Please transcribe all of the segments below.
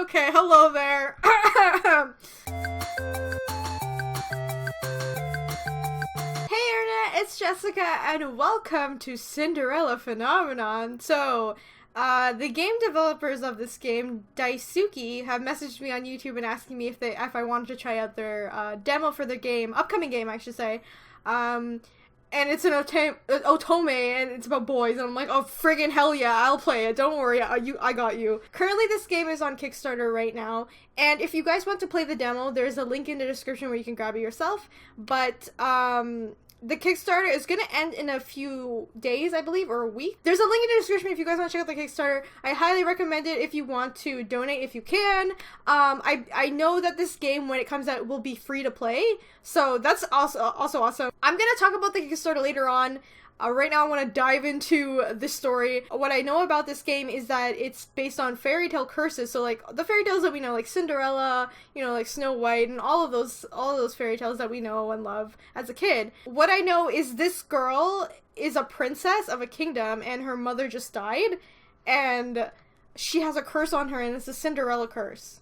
Okay, hello there. Hey Internet, it's Jessica, and welcome to Cinderella Phenomenon. So, the game developers of this game, Dicesuki, have messaged me on YouTube and asking me if I wanted to try out their demo for their game, upcoming game, I should say. And it's an otome, and it's about boys, and I'm like, oh, friggin' hell yeah, I'll play it, don't worry, I got you. Currently, this game is on Kickstarter right now, and if you guys want to play the demo, there's a link in the description where you can grab it yourself, but, the Kickstarter is gonna end in a few days, I believe, or a week. There's a link in the description if you guys want to check out the Kickstarter. I highly recommend it if you want to donate if you can. I know that this game, when it comes out, will be free to play, so that's also awesome. I'm gonna talk about the Kickstarter later on. Right now I want to dive into the story. What I know about this game is that it's based on Fairytale Curses, so like the fairy tales that we know, like Cinderella, you know, like Snow White, and all of those fairy tales that we know and love as a kid. What I know is this girl is a princess of a kingdom, and her mother just died, and she has a curse on her, and it's the Cinderella Curse.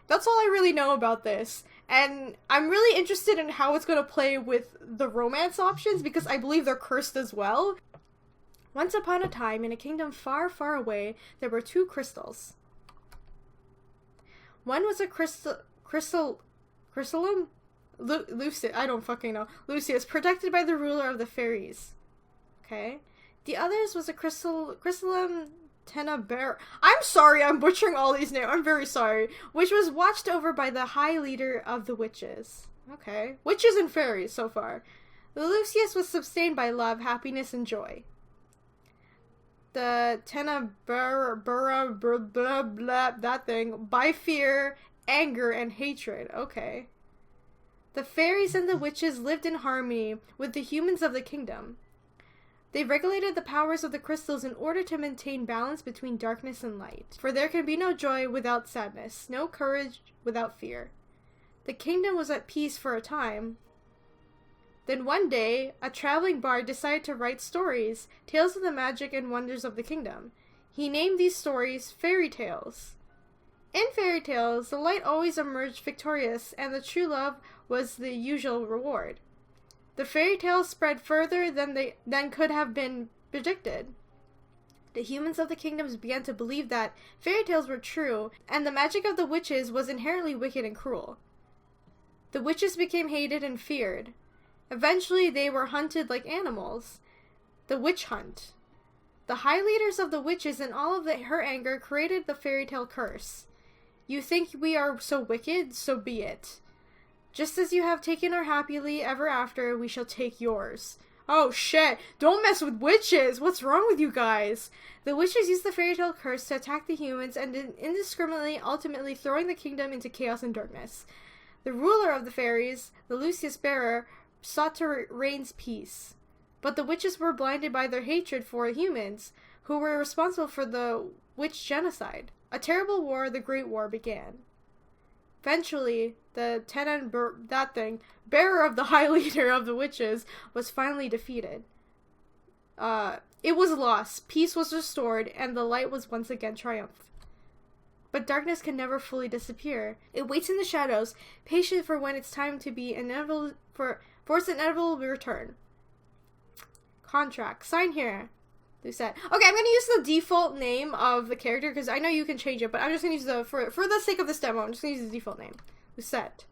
That's all I really know about this. And I'm really interested in how it's going to play with the romance options, because I believe they're cursed as well. Once upon a time, in a kingdom far, far away, there were two crystals. One was a crystalum? Lucius, I don't fucking know. Lucius, protected by the ruler of the fairies. Okay. The others was a crystallum Teneber. I'm sorry, I'm butchering all these names. I'm very sorry. Which was watched over by the high leader of the witches. Okay. Witches and fairies so far. The Lucius was sustained by love, happiness, and joy. The Teneber, blah, blah, that thing, by fear, anger, and hatred. Okay. The fairies and the witches lived in harmony with the humans of the kingdom. They regulated the powers of the crystals in order to maintain balance between darkness and light. For there can be no joy without sadness, no courage without fear. The kingdom was at peace for a time. Then one day, a traveling bard decided to write stories, tales of the magic and wonders of the kingdom. He named these stories fairy tales. In fairy tales, the light always emerged victorious, and the true love was the usual reward. The fairy tales spread further than could have been predicted. The humans of the kingdoms began to believe that fairy tales were true, and the magic of the witches was inherently wicked and cruel. The witches became hated and feared. Eventually, they were hunted like animals. The witch hunt. The high leaders of the witches and all of her anger created the Fairytale Curse. You think we are so wicked? So be it. Just as you have taken our happily ever after, we shall take yours. Oh shit, don't mess with witches! What's wrong with you guys? The witches used the Fairytale Curse to attack the humans and indiscriminately, ultimately throwing the kingdom into chaos and darkness. The ruler of the fairies, the Lucius Bearer, sought to reign peace. But the witches were blinded by their hatred for humans, who were responsible for the witch genocide. A terrible war, the Great War, began. Eventually, the bearer of the high leader of the witches, was finally defeated. It was lost, peace was restored, and the light was once again triumphed. But darkness can never fully disappear. It waits in the shadows, patient for when it's time to be inevitable for its inevitable return. Contract. Sign here. Lucette. Okay, I'm gonna use the default name of the character, because I know you can change it, but I'm just gonna use for the sake of this demo, I'm just gonna use the default name. Lucette.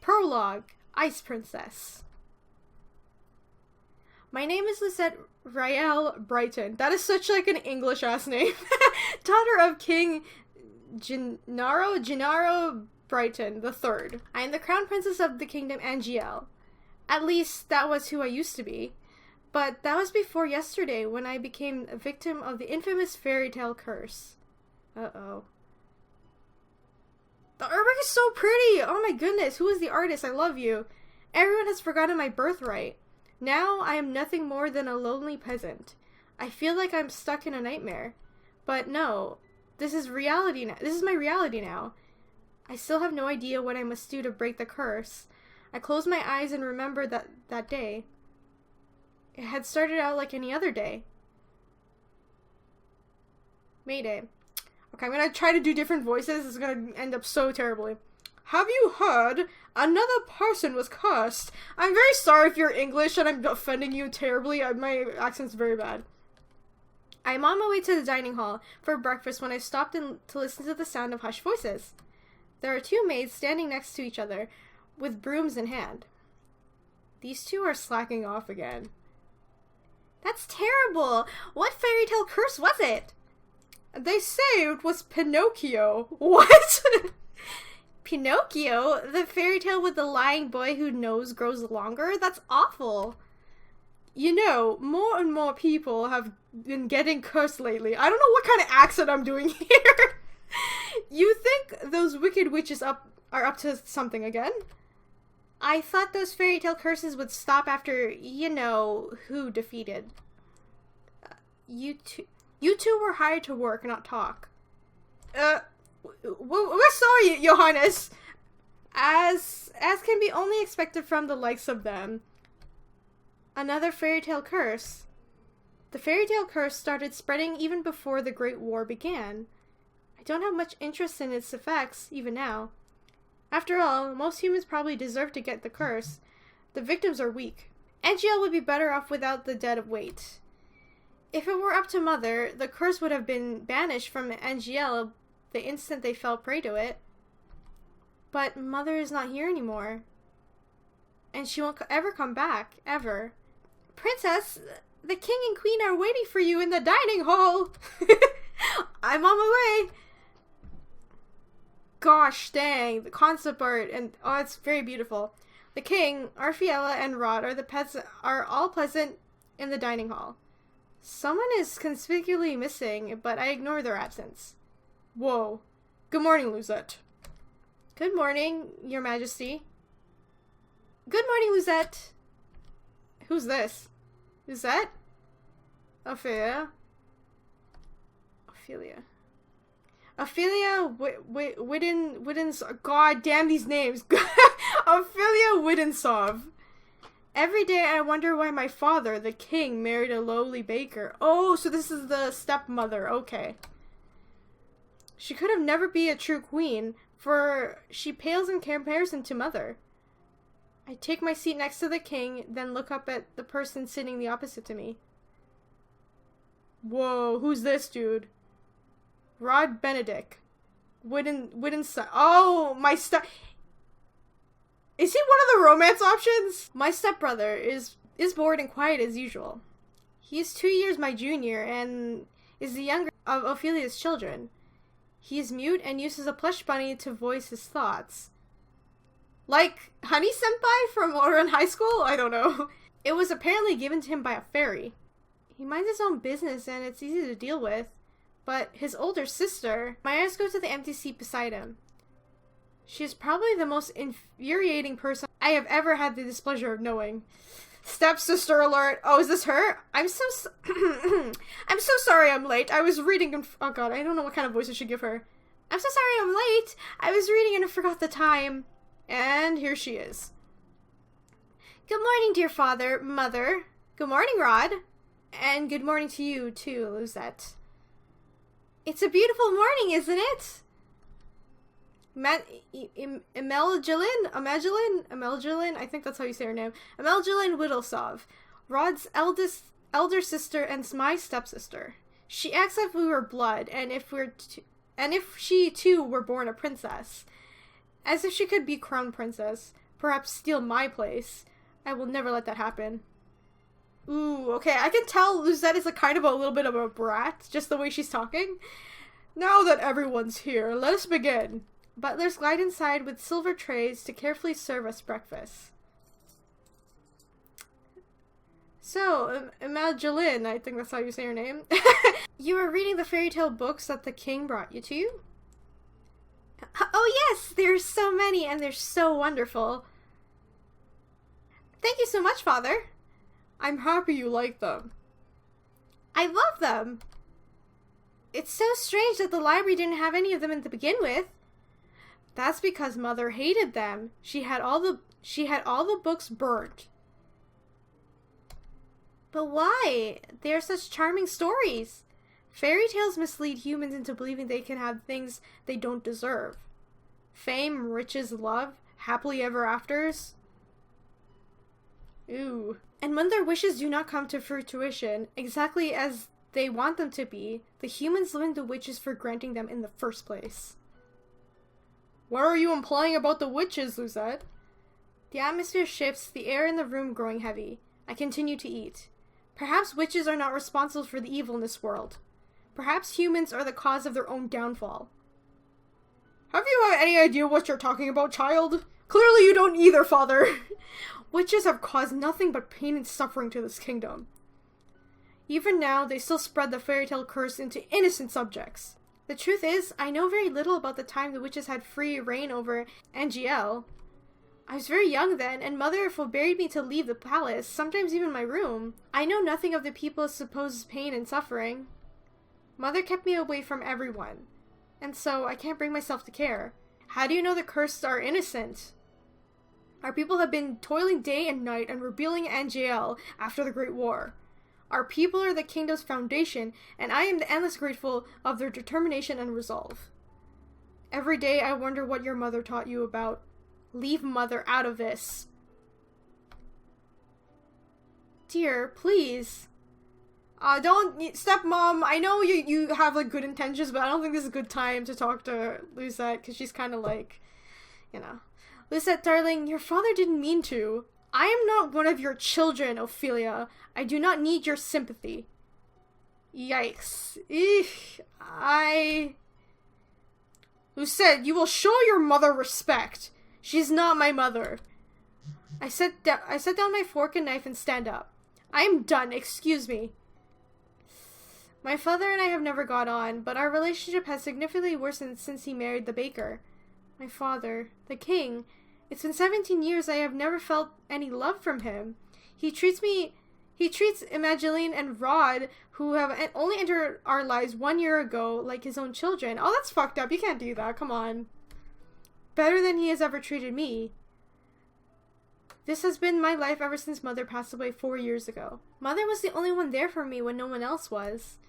Prologue. Ice Princess. My name is Lucette Rael Brighton. That is such like an English ass name. Daughter of King Gennaro Brighton III. I am the crown princess of the kingdom Angielle. At least, that was who I used to be. But that was before yesterday, when I became a victim of the infamous Fairytale Curse. Uh-oh. The artwork is so pretty! Oh my goodness, who is the artist? I love you. Everyone has forgotten my birthright. Now I am nothing more than a lonely peasant. I feel like I'm stuck in a nightmare. But no, this is reality now. This is my reality now. I still have no idea what I must do to break the curse. I close my eyes and remember that day. It had started out like any other day. Mayday. Okay, I'm gonna try to do different voices. It's gonna end up so terribly. Have you heard? Another person was cursed. I'm very sorry if you're English and I'm offending you terribly. My accent's very bad. I'm on my way to the dining hall for breakfast when I stopped to listen to the sound of hushed voices. There are two maids standing next to each other with brooms in hand. These two are slacking off again. That's terrible! What fairytale curse was it? They say it was Pinocchio. What? Pinocchio? The fairy tale with the lying boy whose nose grows longer? That's awful. You know, more and more people have been getting cursed lately. I don't know what kind of accent I'm doing here. You think those wicked witches are up to something again? I thought those fairy tale curses would stop after, you know, who defeated. You two were hired to work, not talk. We're sorry, Your Highness. As can be only expected from the likes of them. Another fairytale curse. The fairytale curse started spreading even before the Great War began. I don't have much interest in its effects, even now. After all, most humans probably deserve to get the curse. The victims are weak. Angielle would be better off without the debt of weight. If it were up to Mother, the curse would have been banished from Angielle the instant they fell prey to it. But Mother is not here anymore. And she won't ever come back, ever. Princess, the king and queen are waiting for you in the dining hall. I'm on my way. Gosh dang, the concept art, and oh, it's very beautiful. The king, Arfiella, and Rod are all present in the dining hall. Someone is conspicuously missing, but I ignore their absence. Whoa. Good morning, Lucette. Good morning, Your Majesty. Good morning, Lucette. Who's this? Lucette? Ophelia? Ophelia Widensov. God damn these names. Ophelia Widensov. Every day I wonder why my father, the king, married a lowly baker. Oh, so this is the stepmother. Okay. She could have never be a true queen, for she pales in comparison to Mother. I take my seat next to the king, then look up at the person sitting the opposite to me. Whoa, who's this dude? Rod Benedict. Widensov. Oh, my step... Is he one of the romance options? My stepbrother is bored and quiet as usual. He is 2 years my junior and is the younger of Ophelia's children. He is mute and uses a plush bunny to voice his thoughts. Like Honey Senpai from Oran High School? I don't know. It was apparently given to him by a fairy. He minds his own business and it's easy to deal with. But his older sister... My eyes go to the empty seat beside him. She is probably the most infuriating person I have ever had the displeasure of knowing. Stepsister alert. Oh, is this her? I'm so sorry I'm late. I was reading oh god, I don't know what kind of voice I should give her. I'm so sorry I'm late. I was reading and I forgot the time. And here she is. Good morning, dear father, mother. Good morning, Rod. And good morning to you, too, Lucette. It's a beautiful morning, isn't it? Imelgilin, I think that's how you say her name. Imelgilin Widelsov, Rod's elder sister and my stepsister. She acts like we were blood, and if she too were born a princess, as if she could be crown princess, perhaps steal my place. I will never let that happen. Ooh, okay, I can tell Lucette is a little bit of a brat, just the way she's talking. Now that everyone's here, let us begin. Butlers glide inside with silver trays to carefully serve us breakfast. So, Imelgilin, I think that's how you say her name. You were reading the fairy tale books that the king brought you to? Oh yes, there's so many and they're so wonderful. Thank you so much, Father. I'm happy you like them. I love them. It's so strange that the library didn't have any of them to begin with. That's because Mother hated them. She had all the books burnt. But why? They're such charming stories. Fairy tales mislead humans into believing they can have things they don't deserve. Fame, riches, love, happily ever afters. Ooh. And when their wishes do not come to fruition exactly as they want them to be, the humans blame the witches for granting them in the first place. What are you implying about the witches, Lucette? The atmosphere shifts, the air in the room growing heavy. I continue to eat. Perhaps witches are not responsible for the evil in this world. Perhaps humans are the cause of their own downfall. Have you any idea what you're talking about, child? Clearly you don't either, father. Witches have caused nothing but pain and suffering to this kingdom. Even now, they still spread the Fairytale Curse into innocent subjects. The truth is, I know very little about the time the witches had free reign over Angielle. I was very young then, and Mother forbade me to leave the palace, sometimes even my room. I know nothing of the people's supposed pain and suffering. Mother kept me away from everyone, and so I can't bring myself to care. How do you know the cursed are innocent? Our people have been toiling day and night and rebuilding Angielle after the Great War. Our people are the kingdom's foundation, and I am endlessly grateful of their determination and resolve. Every day I wonder what your mother taught you about. Leave Mother out of this. Dear, please. Don't, stepmom, I know you have, like, good intentions, but I don't think this is a good time to talk to Lucette, because she's kind of like, you know. Lucette, darling, your father didn't mean to. I am not one of your children, Ophelia. I do not need your sympathy. Yikes. Eek. Lucette, you will show your mother respect. She's not my mother. I set down my fork and knife and stand up. I am done. Excuse me. My father and I have never got on, but our relationship has significantly worsened since he married the baker. My father, the king. It's been 17 years I have never felt any love from him. He treats Evangeline and Rod, who have only entered our lives 1 year ago, like his own children. Oh, that's fucked up. You can't do that. Come on. Better than he has ever treated me. This has been my life ever since Mother passed away 4 years ago. Mother was the only one there for me when no one else was.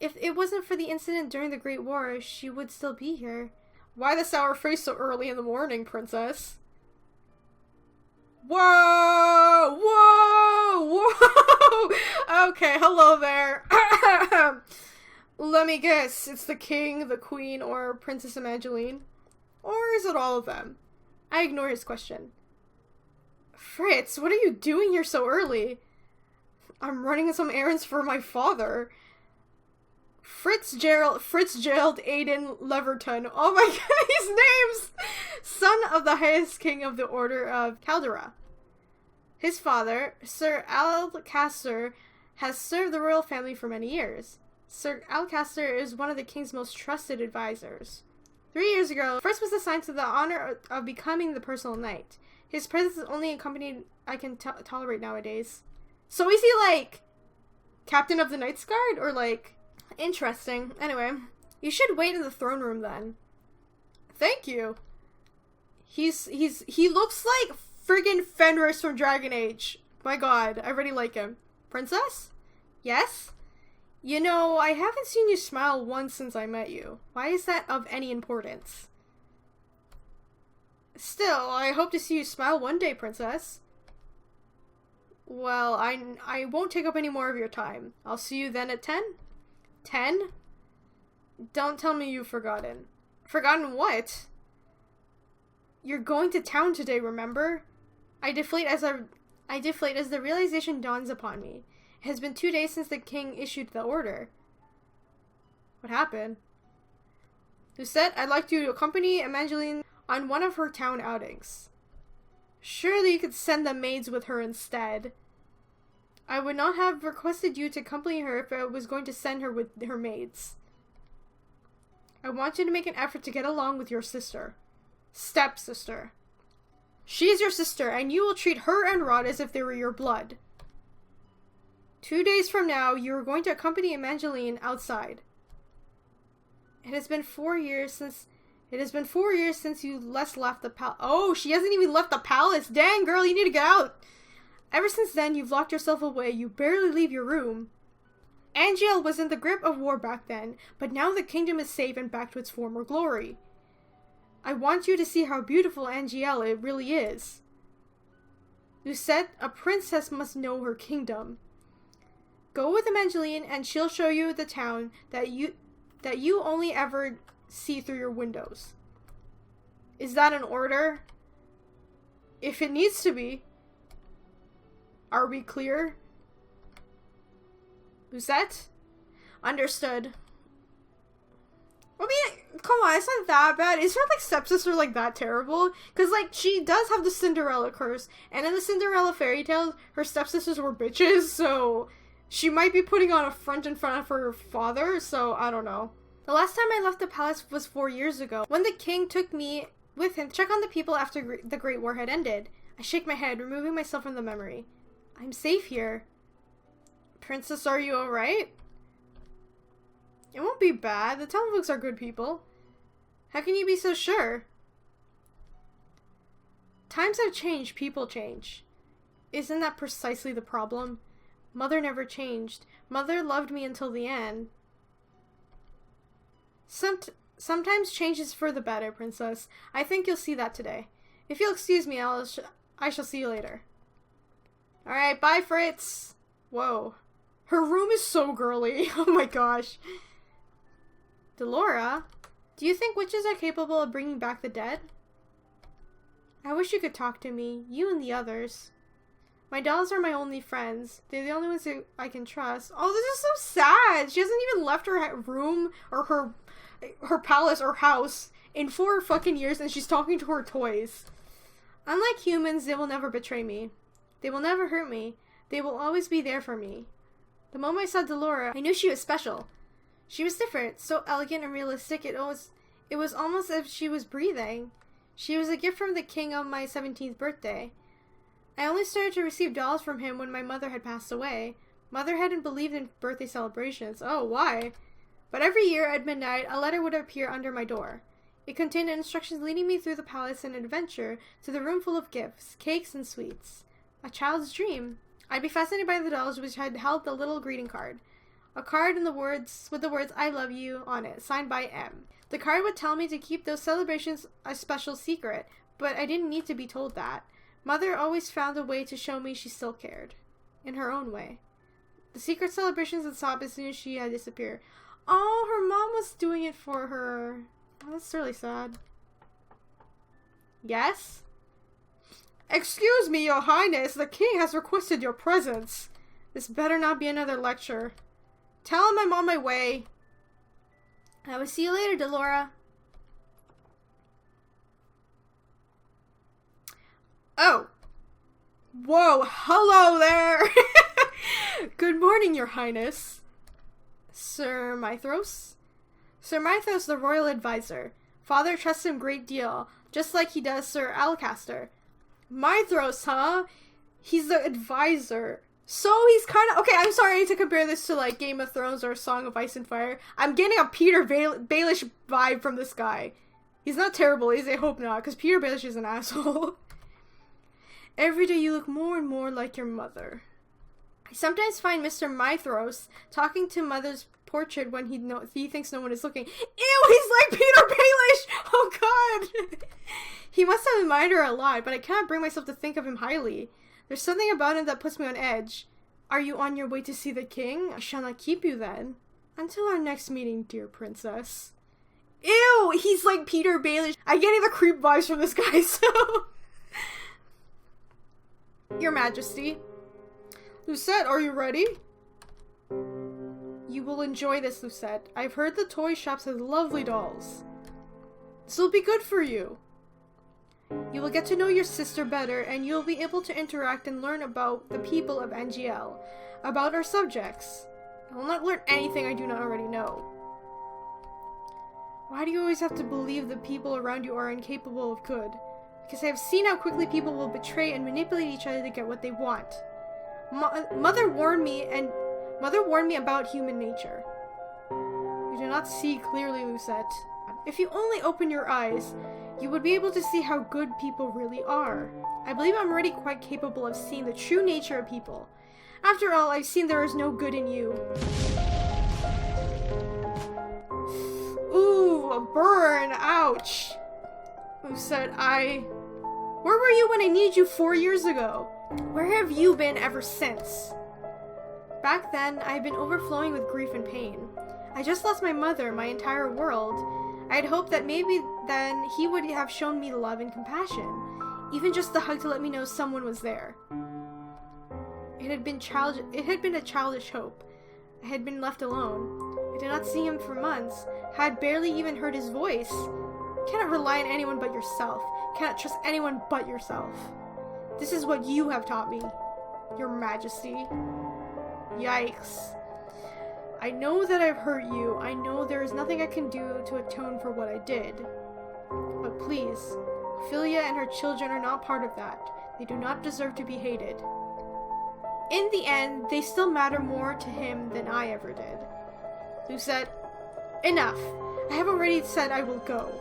If it wasn't for the incident during the Great War, she would still be here. Why the sour face so early in the morning, princess? Whoa! Whoa! Whoa! Okay, hello there. Let me guess, it's the king, the queen, or Princess Evangeline? Or is it all of them? I ignore his question. Fritz, what are you doing here so early? I'm running some errands for my father. Fitzgerald Aidan Leverton. Oh my god, these names! Son of the highest king of the Order of Caldera. His father, Sir Alcaster, has served the royal family for many years. Sir Alcaster is one of the king's most trusted advisors. 3 years ago, Fritz was assigned to the honor of becoming the personal knight. His presence is only a company I can tolerate nowadays. So is he like captain of the Knight's Guard, or like... Interesting. Anyway, you should wait in the throne room then. Thank you. He looks like friggin' Fenris from Dragon Age. My god, I already like him. Princess? Yes? You know, I haven't seen you smile once since I met you. Why is that of any importance? Still, I hope to see you smile one day, princess. Well, I won't take up any more of your time. I'll see you then at 10? 10? Don't tell me you've forgotten. Forgotten what? You're going to town today, remember? I deflate as the realization dawns upon me. It has been 2 days since the king issued the order. What happened? Lucette, I'd like you to accompany Evangeline on one of her town outings. Surely you could send the maids with her instead. I would not have requested you to accompany her if I was going to send her with her maids. I want you to make an effort to get along with your sister. Stepsister. She is your sister, and you will treat her and Rod as if they were your blood. 2 days from now, you are going to accompany Evangeline outside. It has been 4 years since you left the palace. Oh, she hasn't even left the palace. Dang, girl, you need to get out. Ever since then, you've locked yourself away. You barely leave your room. Angielle was in the grip of war back then, but now the kingdom is safe and back to its former glory. I want you to see how beautiful Angielle it really is. Lucette, a princess must know her kingdom. Go with Evangeline and she'll show you the town that you only ever see through your windows. Is that an order? If it needs to be. Are we clear? Lucette? Understood. I mean, come on, it's not that bad. Is her, like, stepsister, like, that terrible? Because, like, she does have the Cinderella curse, and in the Cinderella fairy tales, her stepsisters were bitches, so she might be putting on a front in front of her father, so I don't know. The last time I left the palace was 4 years ago, when the king took me with him to check on the people after the Great War had ended. I shake my head, removing myself from the memory. I'm safe here. Princess, are you alright? It won't be bad. The town folks are good people. How can you be so sure? Times have changed, people change. Isn't that precisely the problem? Mother never changed. Mother loved me until the end. Sometimes change is for the better, Princess. I think you'll see that today. If you'll excuse me, I shall see you later. Alright, bye, Fritz. Whoa. Her room is so girly. Oh my gosh. Delora, do you think witches are capable of bringing back the dead? I wish you could talk to me, you and the others. My dolls are my only friends. They're the only ones who I can trust. Oh, this is so sad. She hasn't even left her room or her palace or house in 4 fucking years, and she's talking to her toys. Unlike humans, they will never betray me. They will never hurt me. They will always be there for me. The moment I saw Delora, I knew she was special. She was different, so elegant and realistic, it was almost as if she was breathing. She was a gift from the king on my 17th birthday. I only started to receive dolls from him when my mother had passed away. Mother hadn't believed in birthday celebrations. Oh, why? But every year at midnight, a letter would appear under my door. It contained instructions leading me through the palace and adventure to the room full of gifts, cakes, and sweets. A child's dream. I'd be fascinated by the dolls which had held the little greeting card. A card with the words, I love you, on it, signed by M. The card would tell me to keep those celebrations a special secret, but I didn't need to be told that. Mother always found a way to show me she still cared. In her own way. The secret celebrations would stop as soon as she had disappeared. Oh, her mom was doing it for her. Oh, that's really sad. Yes? Excuse me, your highness. The king has requested your presence. This better not be another lecture. Tell him I'm on my way. I will see you later, Delora. Oh. Whoa, hello there. Good morning, your highness. Sir Mythros? Sir Mythros, the royal advisor. Father trusts him a great deal, just like he does Sir Alcaster. Mythros, huh? He's the advisor. So he's kind of... Okay, I'm sorry to compare this to, like, Game of Thrones or Song of Ice and Fire. I'm getting a Peter Baelish vibe from this guy. He's not terrible, is he? I hope not, because Peter Baelish is an asshole. Every day you look more and more like your mother. I sometimes find Mr. Mythros talking to Mother's portrait when he thinks no one is looking. Ew, he's like Peter Baelish! Oh god! He must have admired her a lot, but I cannot bring myself to think of him highly. There's something about him that puts me on edge. Are you on your way to see the king? I shall not keep you then. Until our next meeting, dear princess. Ew, he's like Peter Baelish. I'm getting the creep vibes from this guy, so... Your Majesty. Lucette, are you ready? You will enjoy this, Lucette. I've heard the toy shops have lovely dolls. This will be good for you. You will get to know your sister better, and you'll be able to interact and learn about the people of Angielle, about our subjects. I will not learn anything I do not already know. Why do you always have to believe the people around you are incapable of good? Because I have seen how quickly people will betray and manipulate each other to get what they want. Mother warned me about human nature. You do not see clearly, Lucette. If you only open your eyes, you would be able to see how good people really are. I believe I'm already quite capable of seeing the true nature of people. After all, I've seen there is no good in you. burn, ouch. Lucette, where were you when I needed you 4 years ago? Where have you been ever since? Back then, I had been overflowing with grief and pain. I just lost my mother, my entire world. I had hoped that maybe then he would have shown me love and compassion. Even just the hug to let me know someone was there. It had been a childish hope. I had been left alone. I did not see him for months. Had barely even heard his voice. Cannot rely on anyone but yourself. Cannot trust anyone but yourself. This is what you have taught me, Your Majesty. Yikes. I know that I've hurt you. I know there is nothing I can do to atone for what I did. But please, Ophelia and her children are not part of that. They do not deserve to be hated. In the end, they still matter more to him than I ever did. Lucette, enough. I have already said I will go.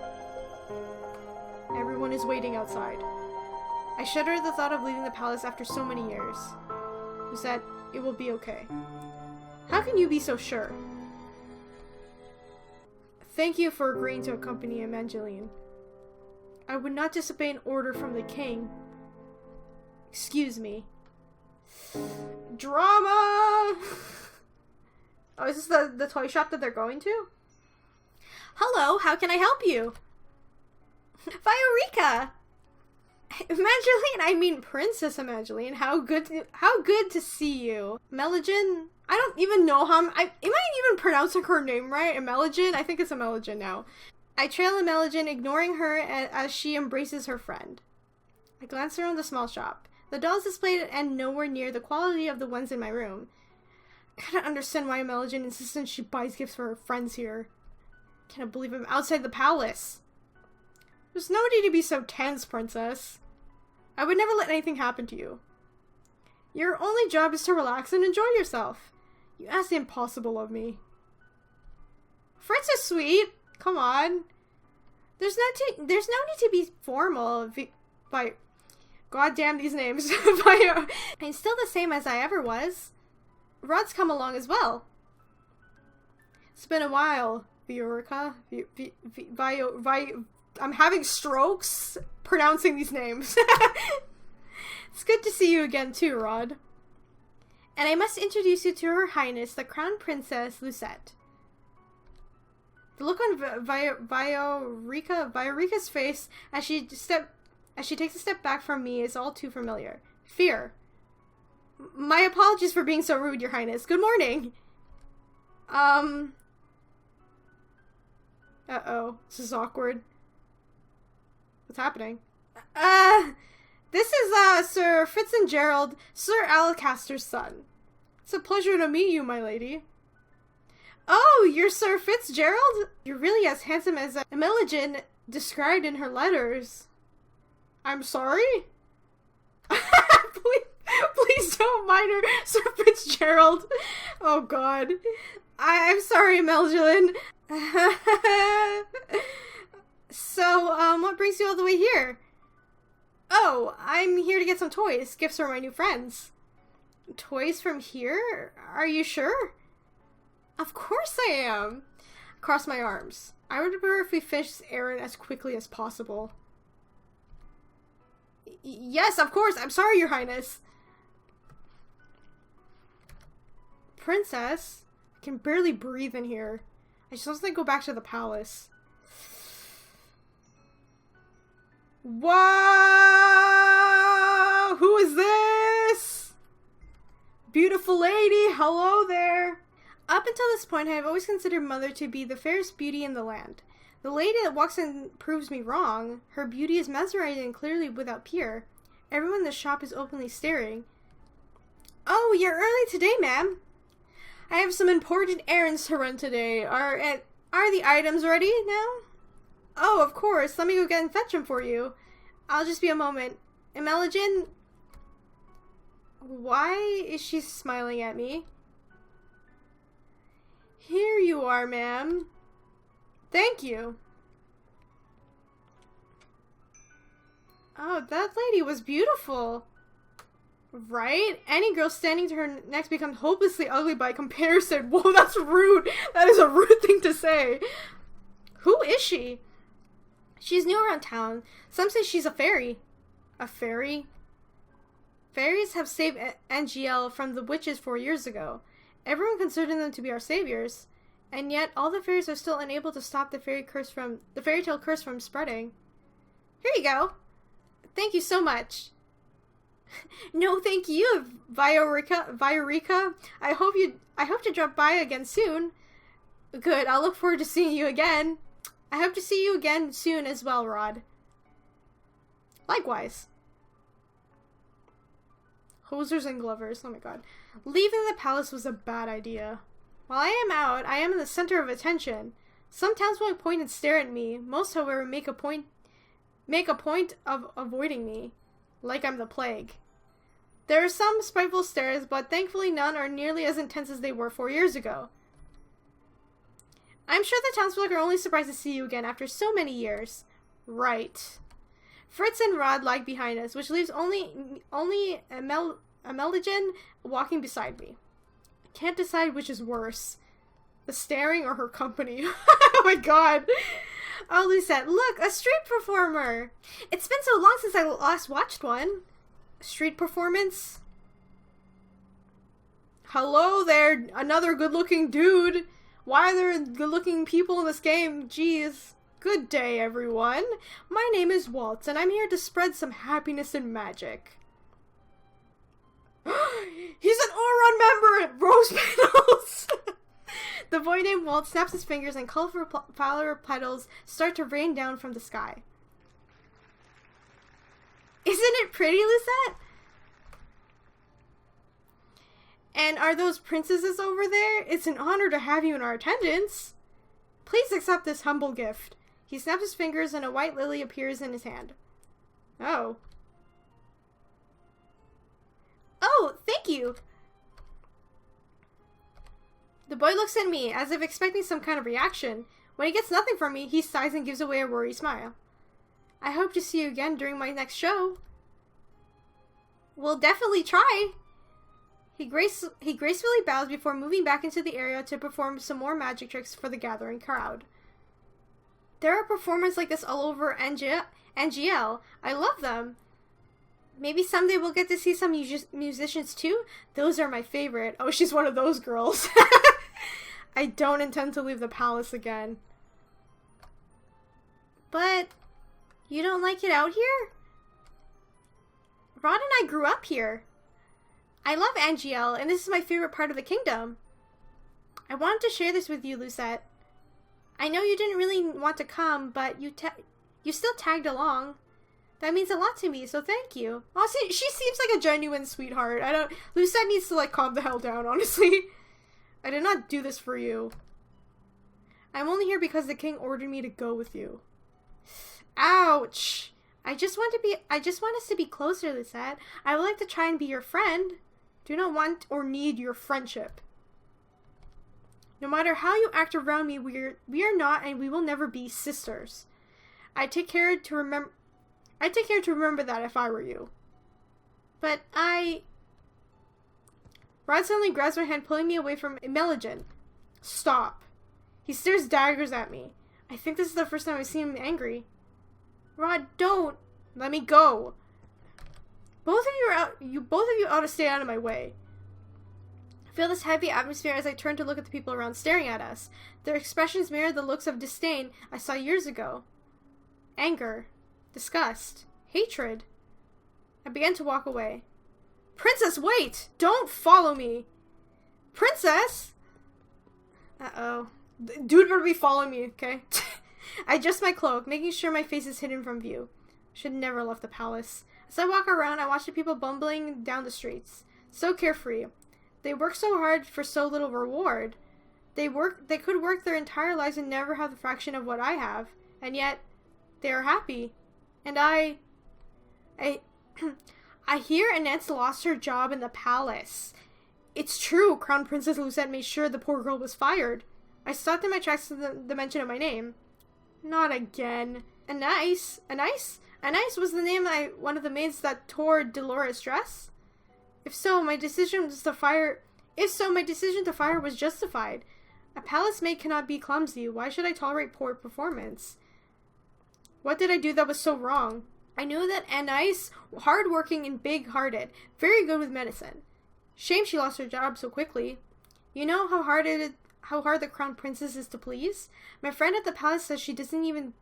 Everyone is waiting outside. I shudder at the thought of leaving the palace after so many years. Lucette, it will be okay. How can you be so sure? Thank you for agreeing to accompany Angeline. I would not disobey an order from the king. Excuse me. Drama! Oh, is this the toy shop that they're going to? Hello, how can I help you? Viorica! Evangeline, I mean Princess Evangeline, how good to see you. Melogin, I don't even know how am I even pronouncing her name right? Emelogin? I think it's Emelogin now. I trail Emelogin, ignoring her as she embraces her friend. I glance around the small shop. The dolls displayed and nowhere near the quality of the ones in my room. I cannot understand why Emelogin insists she buys gifts for her friends here. I cannot believe I'm outside the palace. There's no need to be so tense, Princess. I would never let anything happen to you. Your only job is to relax and enjoy yourself. You ask the impossible of me. Fritz is sweet. Come on. There's no need to be formal. God damn these names. I'm still the same as I ever was. Rod's come along as well. It's been a while, Viorica. I'm having strokes pronouncing these names. It's good to see you again too, Rod. And I must introduce you to Her Highness, the Crown Princess Lucette. The look on Viorica's face as she takes a step back from me is all too familiar. Fear. My apologies for being so rude, Your Highness. Good morning. Uh-oh. This is awkward. What's happening? This is, Sir Fitzgerald, Sir Alacaster's son. It's a pleasure to meet you, my lady. Oh, you're Sir Fitzgerald? You're really as handsome as Emelogin described in her letters. I'm sorry? Please don't mind her, Sir Fitzgerald. Oh, God. I'm sorry, Emelogin. So, what brings you all the way here? Oh, I'm here to get some toys. Gifts for my new friends. Toys from here? Are you sure? Of course I am. Cross my arms. I would prefer if we finished this errand as quickly as possible. Yes, of course. I'm sorry, Your Highness. Princess? I can barely breathe in here. I just want to go back to the palace. Wow! Who is this? Beautiful lady, hello there. Up until this point, I have always considered Mother to be the fairest beauty in the land. The lady that walks in proves me wrong. Her beauty is mesmerizing and clearly without peer. Everyone in the shop is openly staring. Oh, you're early today, ma'am. I have some important errands to run today. Are the items ready now? Oh, of course. Let me go get and fetch them for you. I'll just be a moment. Emelogin? Why is she smiling at me? Here you are, ma'am. Thank you. Oh, that lady was beautiful. Right? Any girl standing to her next becomes hopelessly ugly by comparison. Whoa, that's rude. That is a rude thing to say. Who is she? She's new around town. Some say she's a fairy. A fairy? Fairies have saved Angielle from the witches 4 years ago. Everyone considered them to be our saviors. And yet, all the fairies are still unable to stop the Fairytale Curse from spreading. Here you go. Thank you so much. No, thank you, Viorica. I hope to drop by again soon. Good, I'll look forward to seeing you again. I hope to see you again soon as well, Rod. Likewise. Hosers and glovers, oh my god. Leaving the palace was a bad idea. While I am out, I am in the center of attention. Some townsfolk point and stare at me. Most, however, make a point of avoiding me, like I'm the plague. There are some spiteful stares, but thankfully none are nearly as intense as they were 4 years ago. I'm sure the townsfolk are only surprised to see you again after so many years. Right. Fritz and Rod lag behind us, which leaves only Ameligen walking beside me. I can't decide which is worse, the staring or her company. Oh my god. Oh, Lucette, look, a street performer. It's been so long since I last watched one. Street performance? Hello there, another good-looking dude. Why are there good-looking people in this game? Jeez. Good day, everyone. My name is Waltz, and I'm here to spread some happiness and magic. He's an Oron member! Rose petals! The boy named Walt snaps his fingers and colorful flower petals start to rain down from the sky. Isn't it pretty, Lucette? And are those princesses over there? It's an honor to have you in our attendance. Please accept this humble gift. He snaps his fingers and a white lily appears in his hand. Oh. Oh, thank you. The boy looks at me, as if expecting some kind of reaction. When he gets nothing from me, he sighs and gives away a worried smile. I hope to see you again during my next show. We'll definitely try. He gracefully bows before moving back into the area to perform some more magic tricks for the gathering crowd. There are performers like this all over Angielle. I love them. Maybe someday we'll get to see some musicians too? Those are my favorite. Oh, she's one of those girls. I don't intend to leave the palace again. But you don't like it out here? Rod and I grew up here. I love Angielle, and this is my favorite part of the kingdom. I wanted to share this with you, Lucette. I know you didn't really want to come, but you still tagged along. That means a lot to me, so thank you. Oh, see, she seems like a genuine sweetheart. Lucette needs to, calm the hell down, honestly. I did not do this for you. I'm only here because the king ordered me to go with you. Ouch! I just want us to be closer, Lucette. I would like to try and be your friend. Do not want or need your friendship. No matter how you act around me, we are not and we will never be sisters. I take care to remember that if I were you. But Rod suddenly grabs my hand, pulling me away from Ameligen. Stop. He stares daggers at me. I think this is the first time I've seen him angry. Rod, don't. Let me go. Both of you ought to stay out of my way. I feel this heavy atmosphere as I turn to look at the people around staring at us. Their expressions mirror the looks of disdain I saw years ago. Anger. Disgust. Hatred. I began to walk away. Princess, wait! Don't follow me! Princess! Uh-oh. Dude better be following me, okay? I adjust my cloak, making sure my face is hidden from view. Should never have left the palace. As I walk around, I watch the people bumbling down the streets. So carefree. They work so hard for so little reward. They could work their entire lives and never have the fraction of what I have. And yet, they are happy. And I hear Annette lost her job in the palace. It's true, Crown Princess Lucette made sure the poor girl was fired. I stopped in my tracks to the mention of my name. Not again. Anais was the name of one of the maids that tore Dolores' dress? If so, my decision to fire was justified. A palace maid cannot be clumsy. Why should I tolerate poor performance? What did I do that was so wrong? I knew that Anais, hard-working and big-hearted, very good with medicine. Shame she lost her job so quickly. You know how hard the crown princess is to please? My friend at the palace says she doesn't even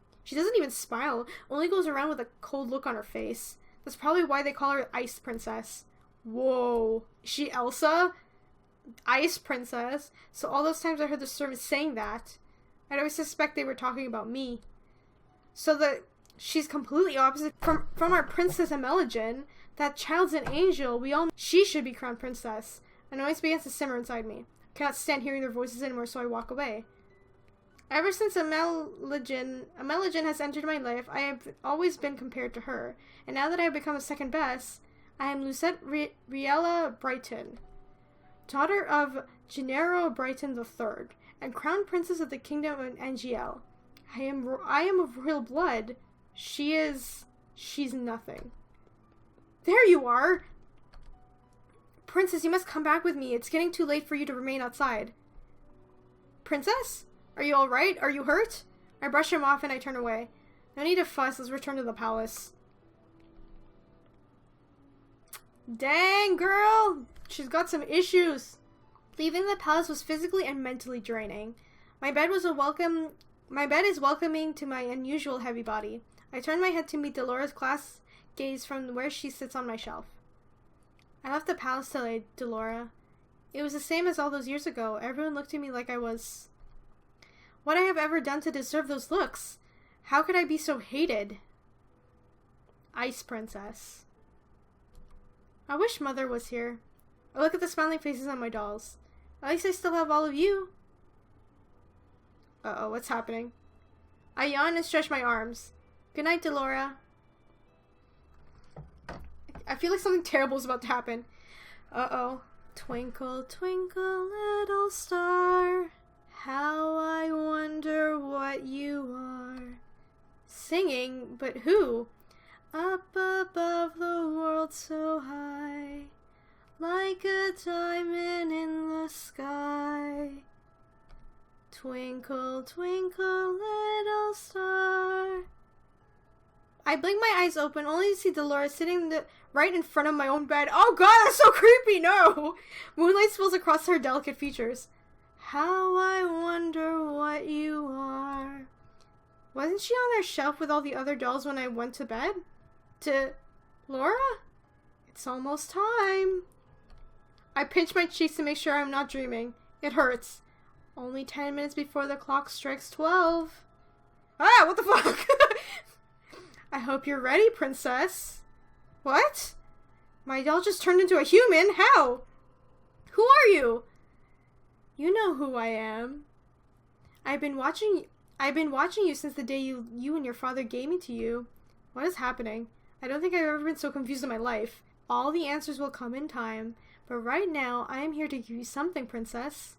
smile, only goes around with a cold look on her face. That's probably why they call her Ice Princess. Whoa. Is she Elsa? Ice Princess? So all those times I heard the servants saying that, I'd always suspect they were talking about me. So she's completely opposite from our Princess Ameligin. That child's an angel. We all know she should be crowned princess. A noise begins to simmer inside me. I cannot stand hearing their voices anymore, so I walk away. Ever since Ameligin has entered my life, I have always been compared to her. And now that I have become a second best, I am Lucette Riella Brighton, daughter of Gennaro Brighton III, and crowned princess of the kingdom of Angielle. I am of royal blood. She's nothing. There you are! Princess, you must come back with me. It's getting too late for you to remain outside. Princess? Are you alright? Are you hurt? I brush him off and I turn away. No need to fuss. Let's return to the palace. Dang, girl! She's got some issues. Leaving the palace was physically and mentally draining. My bed is welcoming to my unusual heavy body. I turn my head to meet Delora's class gaze from where she sits on my shelf. I left the palace today, Delora. It was the same as all those years ago. Everyone looked at me like I was... What I have ever done to deserve those looks? How could I be so hated? Ice Princess. I wish Mother was here. I look at the smiling faces on my dolls. At least I still have all of you. Uh-oh, what's happening? I yawn and stretch my arms. Good night, Delora. I feel like something terrible is about to happen. Uh-oh. Twinkle, twinkle, little star, how I wonder what you are. Singing, but who? Up above the world so high, like a diamond in the sky. Twinkle, twinkle, little star. I blink my eyes open, only to see Dolores sitting right in front of my own bed. Oh god, that's so creepy, no! Moonlight spills across her delicate features. How I wonder what you are. Wasn't she on their shelf with all the other dolls when I went to bed? Laura? It's almost time. I pinch my cheeks to make sure I'm not dreaming. It hurts. Only 10 minutes before the clock strikes 12. Ah, what the fuck? I hope you're ready, princess. What? My doll just turned into a human? How? Who are you? You know who I am. I've been watching you since the day you and your father gave me to you. What is happening? I don't think I've ever been so confused in my life. All the answers will come in time, but right now I am here to give you something, princess.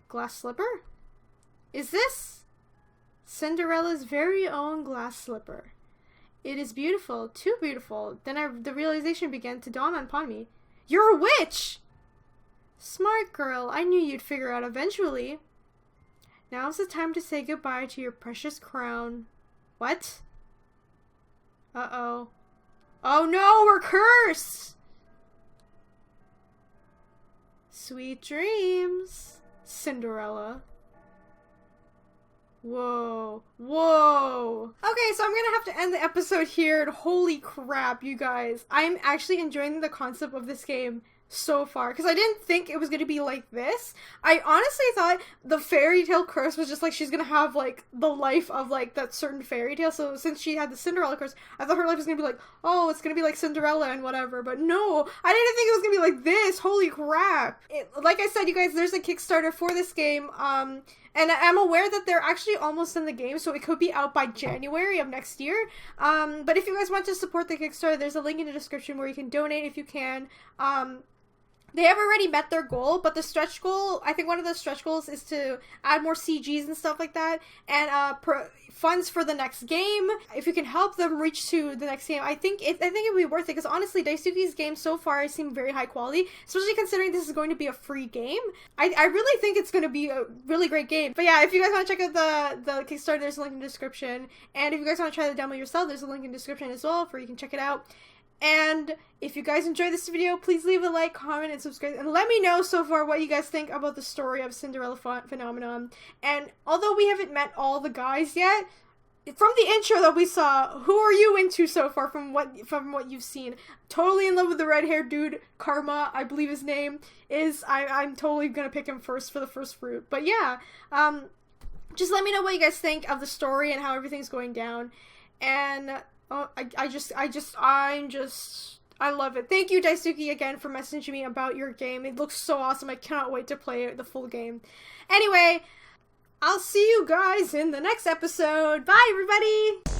Glass slipper? Is this Cinderella's very own glass slipper? It is beautiful, too beautiful. Then the realization began to dawn upon me. You're a witch! Smart girl, I knew you'd figure out eventually. Now's the time to say goodbye to your precious crown. What? Uh-oh. Oh no, we're cursed! Sweet dreams, Cinderella. Whoa. Whoa. Okay, so I'm gonna have to end the episode here, and holy crap, you guys. I'm actually enjoying the concept of this game so far, because I didn't think it was going to be like this. I honestly thought the Fairytale Curse was just like she's going to have like the life of like that certain fairy tale. So since she had the Cinderella Curse, I thought her life was going to be like, oh, it's going to be like Cinderella and whatever. But no, I didn't think it was going to be like this. Holy crap. Like I said, you guys, there's a Kickstarter for this game. And I'm aware that they're actually almost in the game, so it could be out by January of next year. But if you guys want to support the Kickstarter, there's a link in the description where you can donate if you can. they have already met their goal, but the stretch goal, I think one of the stretch goals is to add more CGs and stuff like that, and funds for the next game. If you can help them reach to the next game, I think it would be worth it, because honestly, Dicesuki's games so far seem very high quality, especially considering this is going to be a free game. I really think it's going to be a really great game. But yeah, if you guys want to check out the Kickstarter, there's a link in the description, and if you guys want to try the demo yourself, there's a link in the description as well, where you can check it out. And if you guys enjoyed this video, please leave a like, comment, and subscribe, and let me know so far what you guys think about the story of Cinderella Phenomenon. And although we haven't met all the guys yet, from the intro that we saw, who are you into so far from what you've seen? Totally in love with the red-haired dude, Karma, I believe his name is. I'm totally gonna pick him first for the first fruit. But yeah, just let me know what you guys think of the story and how everything's going down. And I love it. Thank you, Dicesuki, again for messaging me about your game. It looks so awesome. I cannot wait to play the full game. Anyway, I'll see you guys in the next episode. Bye, everybody!